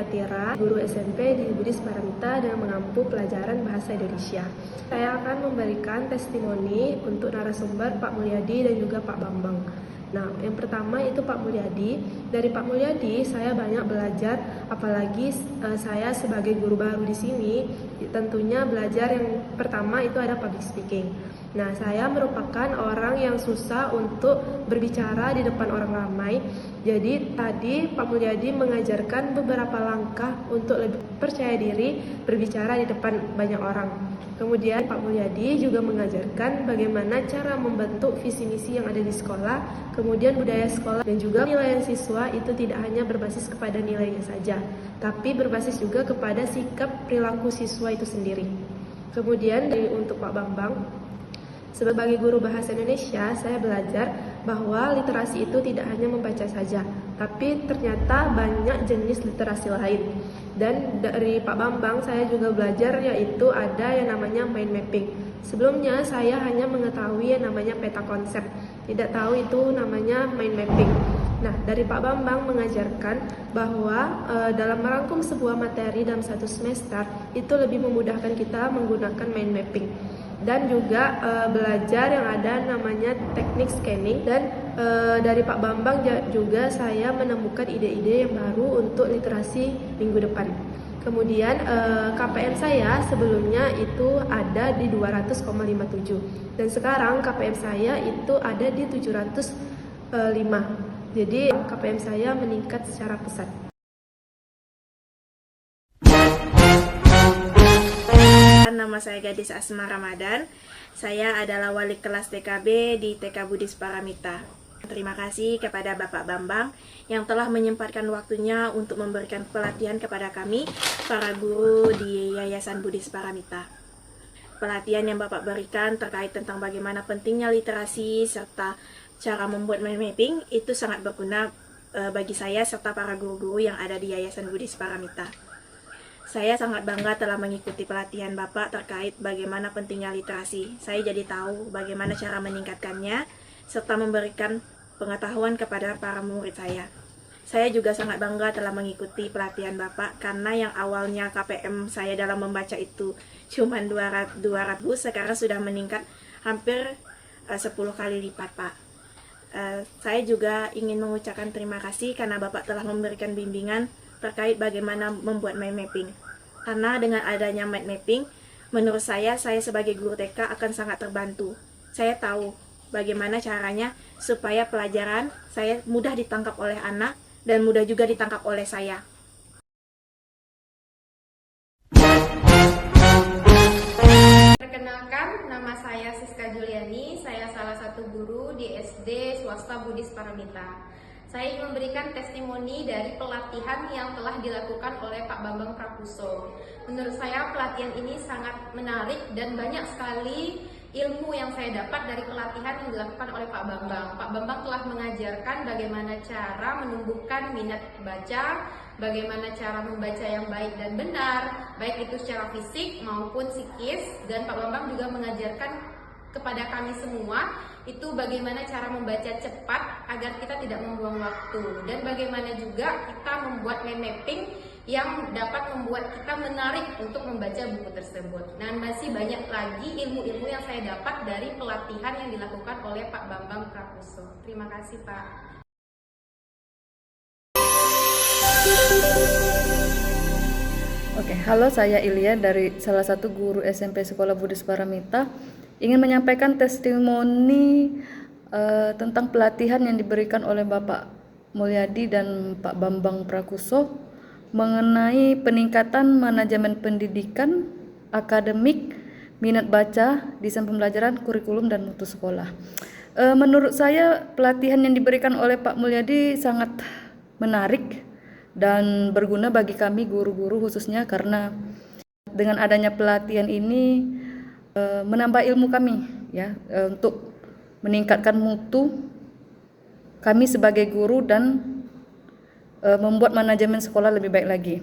saya Tira, guru SMP di Budis Paramita dan mengampu pelajaran Bahasa Indonesia. Saya akan memberikan testimoni untuk narasumber Pak Mulyadi dan juga Pak Bambang. Nah, yang pertama itu Pak Mulyadi. Dari Pak Mulyadi saya banyak belajar, apalagi saya sebagai guru baru di sini, tentunya belajar yang pertama itu ada public speaking. Nah, saya merupakan orang yang susah untuk berbicara di depan orang ramai. Jadi tadi Pak Mulyadi mengajarkan beberapa langkah untuk lebih percaya diri berbicara di depan banyak orang. Kemudian Pak Mulyadi juga mengajarkan bagaimana cara membentuk visi misi yang ada di sekolah, kemudian budaya sekolah, dan juga penilaian siswa itu tidak hanya berbasis kepada nilainya saja, tapi berbasis juga kepada sikap perilaku siswa itu sendiri. Kemudian untuk Pak Bambang, sebagai guru bahasa Indonesia, saya belajar bahwa literasi itu tidak hanya membaca saja, tapi ternyata banyak jenis literasi lain. Dan dari Pak Bambang saya juga belajar yaitu ada yang namanya mind mapping. Sebelumnya saya hanya mengetahui yang namanya peta konsep, tidak tahu itu namanya mind mapping. Nah, dari Pak Bambang mengajarkan bahwa dalam merangkum sebuah materi dalam satu semester itu lebih memudahkan kita menggunakan mind mapping. Dan juga belajar yang ada namanya teknik scanning. Dan dari Pak Bambang juga saya menemukan ide-ide yang baru untuk literasi minggu depan. Kemudian KPM saya sebelumnya itu ada di 200,57 dan sekarang KPM saya itu ada di 705. Jadi KPM saya meningkat secara pesat. Nama saya Gadis Asma Ramadan. Saya adalah wali kelas TKB di TK Budis Paramita. Terima kasih kepada Bapak Bambang yang telah menyempatkan waktunya untuk memberikan pelatihan kepada kami, para guru di Yayasan Budis Paramita. Pelatihan yang Bapak berikan terkait tentang bagaimana pentingnya literasi serta cara membuat mind mapping itu sangat berguna bagi saya serta para guru-guru yang ada di Yayasan Budis Paramita. Saya sangat bangga telah mengikuti pelatihan Bapak terkait bagaimana pentingnya literasi. Saya jadi tahu bagaimana cara meningkatkannya, serta memberikan pengetahuan kepada para murid saya. Saya juga sangat bangga telah mengikuti pelatihan Bapak, karena yang awalnya KPM saya dalam membaca itu cuma 200, sekarang sudah meningkat hampir 10 kali lipat, Pak. Saya juga ingin mengucapkan terima kasih karena Bapak telah memberikan bimbingan terkait bagaimana membuat mind mapping. Karena dengan adanya mind mapping, menurut saya sebagai guru TK akan sangat terbantu. Saya tahu bagaimana caranya supaya pelajaran saya mudah ditangkap oleh anak dan mudah juga ditangkap oleh saya. Perkenalkan, nama saya Siska Juliani, saya salah satu guru di SD swasta Budis Paramita. Saya ingin memberikan testimoni dari pelatihan yang telah dilakukan oleh Pak Bambang Prakuso. Menurut saya pelatihan ini sangat menarik dan banyak sekali ilmu yang saya dapat dari pelatihan yang dilakukan oleh Pak Bambang. Pak Bambang telah mengajarkan bagaimana cara menumbuhkan minat baca, bagaimana cara membaca yang baik dan benar, baik itu secara fisik maupun psikis, dan Pak Bambang juga mengajarkan kepada kami semua itu bagaimana cara membaca cepat agar kita tidak membuang waktu, dan bagaimana juga kita membuat mind mapping yang dapat membuat kita menarik untuk membaca buku tersebut. Dan masih banyak lagi ilmu-ilmu yang saya dapat dari pelatihan yang dilakukan oleh Pak Bambang Prakuso. Terima kasih, Pak. Oke, halo, saya Ilya dari salah satu guru SMP Sekolah Budis Paramita. Ingin menyampaikan testimoni tentang pelatihan yang diberikan oleh Bapak Mulyadi dan Pak Bambang Prakuso mengenai peningkatan manajemen pendidikan, akademik, minat baca, desain pembelajaran, kurikulum, dan mutu sekolah. Menurut saya pelatihan yang diberikan oleh Pak Mulyadi sangat menarik dan berguna bagi kami guru-guru, khususnya karena dengan adanya pelatihan ini menambah ilmu kami ya, untuk meningkatkan mutu kami sebagai guru dan membuat manajemen sekolah lebih baik lagi.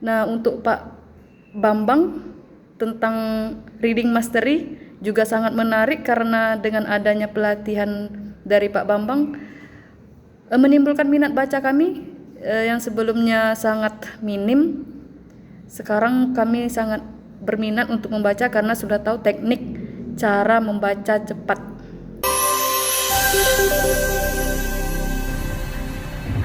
Nah, untuk Pak Bambang tentang reading mastery juga sangat menarik karena dengan adanya pelatihan dari Pak Bambang menimbulkan minat baca kami yang sebelumnya sangat minim, sekarang kami sangat berminat untuk membaca karena sudah tahu teknik cara membaca cepat.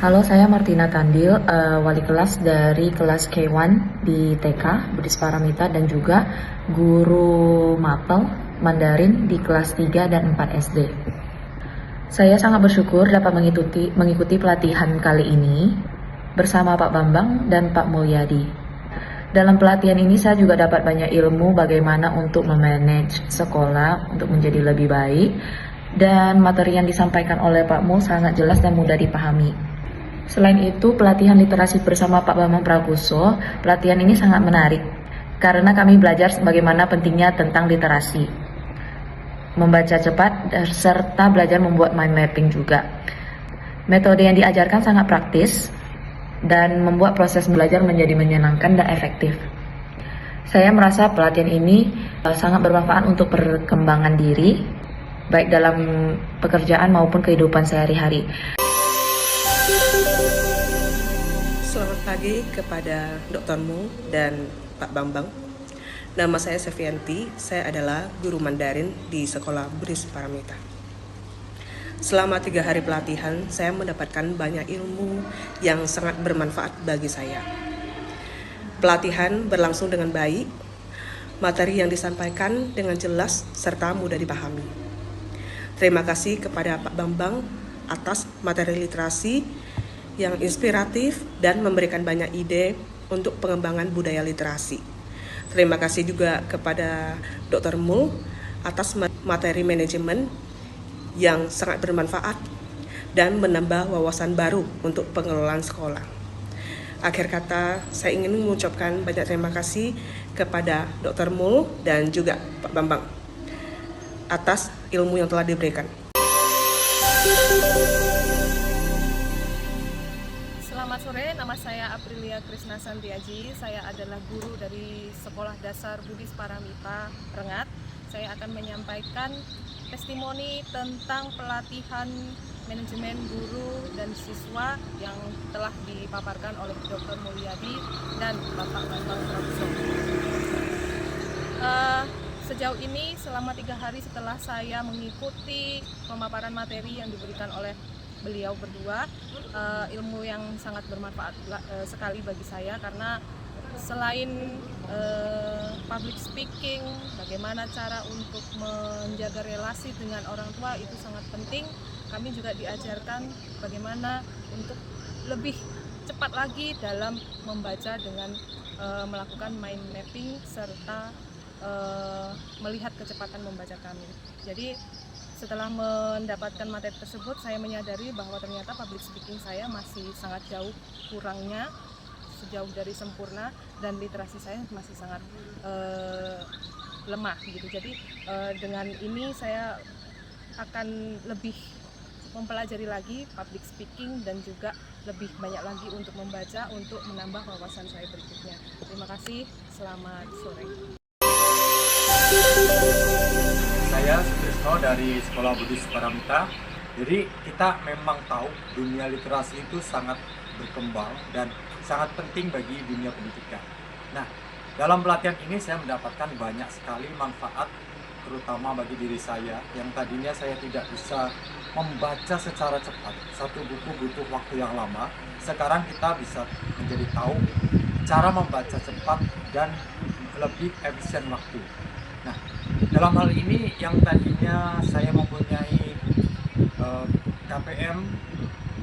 Halo, saya Martina Tandil, wali kelas dari kelas K1 di TK Budis Paramita dan juga guru mapel Mandarin di kelas 3 dan 4 SD. Saya sangat bersyukur dapat mengikuti pelatihan kali ini bersama Pak Bambang dan Pak Mulyadi. Dalam pelatihan ini saya juga dapat banyak ilmu bagaimana untuk memanage sekolah untuk menjadi lebih baik, dan materi yang disampaikan oleh Pak Mul sangat jelas dan mudah dipahami. Selain itu, pelatihan literasi bersama Pak Bambang Prakuso, pelatihan ini sangat menarik karena kami belajar bagaimana pentingnya tentang literasi, membaca cepat, serta belajar membuat mind mapping juga. Metode yang diajarkan sangat praktis dan membuat proses belajar menjadi menyenangkan dan efektif. Saya merasa pelatihan ini sangat bermanfaat untuk perkembangan diri, baik dalam pekerjaan maupun kehidupan sehari-hari. Selamat pagi kepada Dr. Mul dan Pak Bambang. Nama saya Sevianti, saya adalah guru Mandarin di Sekolah Budis Paramita. Selama 3 hari pelatihan, saya mendapatkan banyak ilmu yang sangat bermanfaat bagi saya. Pelatihan berlangsung dengan baik, materi yang disampaikan dengan jelas serta mudah dipahami. Terima kasih kepada Pak Bambang atas materi literasi yang inspiratif dan memberikan banyak ide untuk pengembangan budaya literasi. Terima kasih juga kepada Dr. Mul atas materi manajemen yang sangat bermanfaat dan menambah wawasan baru untuk pengelolaan sekolah. Akhir kata, saya ingin mengucapkan banyak terima kasih kepada Dr. Mul dan juga Pak Bambang atas ilmu yang telah diberikan. Selamat sore, nama saya Aprilia Krisna Santiaji. Saya adalah guru dari Sekolah Dasar Budis Paramita, Rengat. Saya akan menyampaikan testimoni tentang pelatihan manajemen guru dan siswa yang telah dipaparkan oleh Dr. Mulyadi dan Bapak Bambang Prakuso. Sejauh ini selama 3 hari setelah saya mengikuti pemaparan materi yang diberikan oleh beliau berdua, ilmu yang sangat bermanfaat sekali bagi saya karena selain public speaking, bagaimana cara untuk menjaga relasi dengan orang tua itu sangat penting. Kami juga diajarkan bagaimana untuk lebih cepat lagi dalam membaca dengan melakukan mind mapping serta melihat kecepatan membaca kami. Jadi setelah mendapatkan materi tersebut, saya menyadari bahwa ternyata public speaking saya masih sangat jauh kurangnya, sejauh dari sempurna, dan literasi saya masih sangat lemah gitu. Jadi dengan ini saya akan lebih mempelajari lagi public speaking dan juga lebih banyak lagi untuk membaca untuk menambah wawasan saya berikutnya. Terima kasih, selamat sore. Saya Sutrisno dari Sekolah Budis Paramita. Jadi kita memang tahu dunia literasi itu sangat berkembang dan sangat penting bagi dunia pendidikan. Nah, dalam pelatihan ini saya mendapatkan banyak sekali manfaat, terutama bagi diri saya yang tadinya saya tidak bisa membaca secara cepat. Satu buku butuh waktu yang lama. Sekarang kita bisa menjadi tahu cara membaca cepat dan lebih efisien waktu. Nah, dalam hal ini yang tadinya saya mempunyai KPM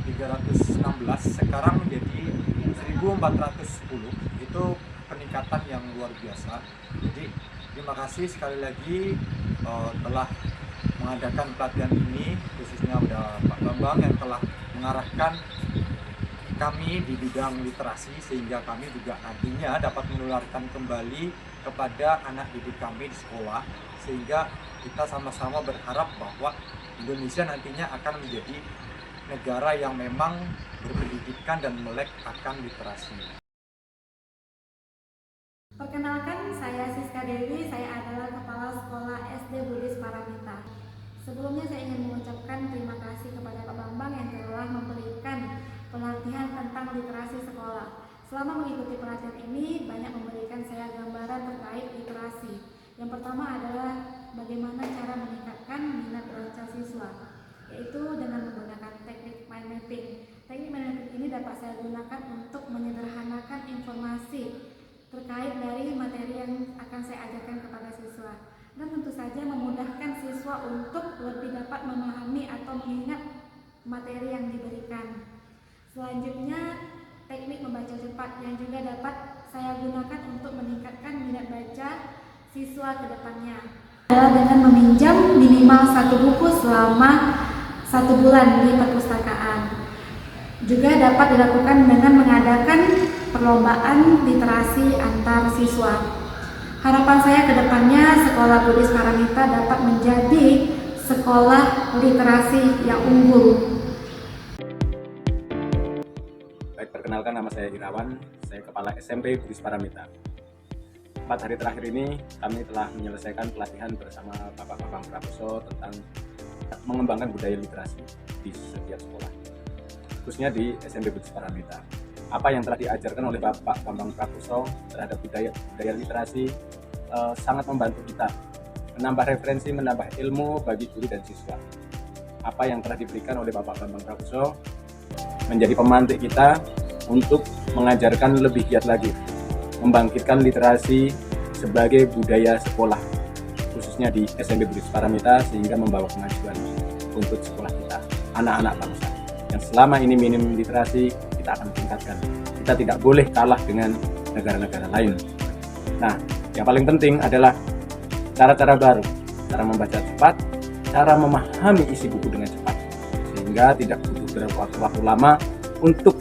316 sekarang menjadi 1410. Itu peningkatan yang luar biasa. Jadi terima kasih sekali lagi telah mengadakan pelatihan ini, khususnya pada Pak Bambang yang telah mengarahkan kami di bidang literasi sehingga kami juga nantinya dapat menularkan kembali kepada anak didik kami di sekolah, sehingga kita sama-sama berharap bahwa Indonesia nantinya akan menjadi negara yang memang berpendidikan dan melek akan literasi. Perkenalkan, saya Siska Dewi, saya adalah Kepala Sekolah SD Budis Paramita. Sebelumnya saya ingin mengucapkan terima kasih kepada Pak Bambang yang telah memberikan pelatihan tentang literasi Selama mengikuti pelatihan ini banyak memberikan saya gambaran terkait literasi. Yang pertama adalah bagaimana cara meningkatkan minat baca siswa, yaitu dengan menggunakan teknik mind mapping. Teknik mind mapping ini dapat saya gunakan untuk menyederhanakan informasi terkait dari materi yang akan saya ajarkan kepada siswa, dan tentu saja memudahkan siswa untuk lebih dapat memahami atau mengingat materi yang diberikan. Selanjutnya, teknik membaca cepat yang juga dapat saya gunakan untuk meningkatkan minat baca siswa ke depannya adalah dengan meminjam minimal 1 buku selama 1 bulan di perpustakaan. Juga dapat dilakukan dengan mengadakan perlombaan literasi antar siswa. Harapan saya ke depannya Sekolah Buddhis Paramita dapat menjadi sekolah literasi yang unggul. Baik, perkenalkan, nama saya Irawan, saya Kepala SMP Buddhis Paramita. 4 hari terakhir ini kami telah menyelesaikan pelatihan bersama Bapak Bambang Prakoso tentang mengembangkan budaya literasi di setiap sekolah, khususnya di SMP Buddhis Paramita. Apa yang telah diajarkan oleh Bapak Bambang Prakoso terhadap budaya literasi sangat membantu kita menambah referensi, menambah ilmu bagi guru dan siswa. Apa yang telah diberikan oleh Bapak Bambang Prakoso menjadi pemantik kita untuk mengajarkan lebih giat lagi, membangkitkan literasi sebagai budaya sekolah, khususnya di SMP Buddhis Paramita, sehingga membawa kemajuan untuk sekolah kita, anak-anak bangsa. Yang selama ini minim literasi, kita akan tingkatkan. Kita tidak boleh kalah dengan negara-negara lain. Nah, yang paling penting adalah cara-cara baru, cara membaca cepat, cara memahami isi buku dengan cepat, sehingga tidak butuh waktu lama untuk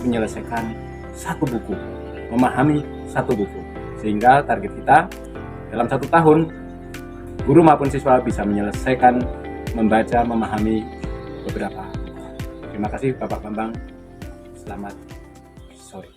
menyelesaikan 1 buku, memahami 1 buku, sehingga target kita dalam 1 tahun guru maupun siswa bisa menyelesaikan membaca, memahami beberapa buku. Terima kasih Bapak Bambang, selamat sore.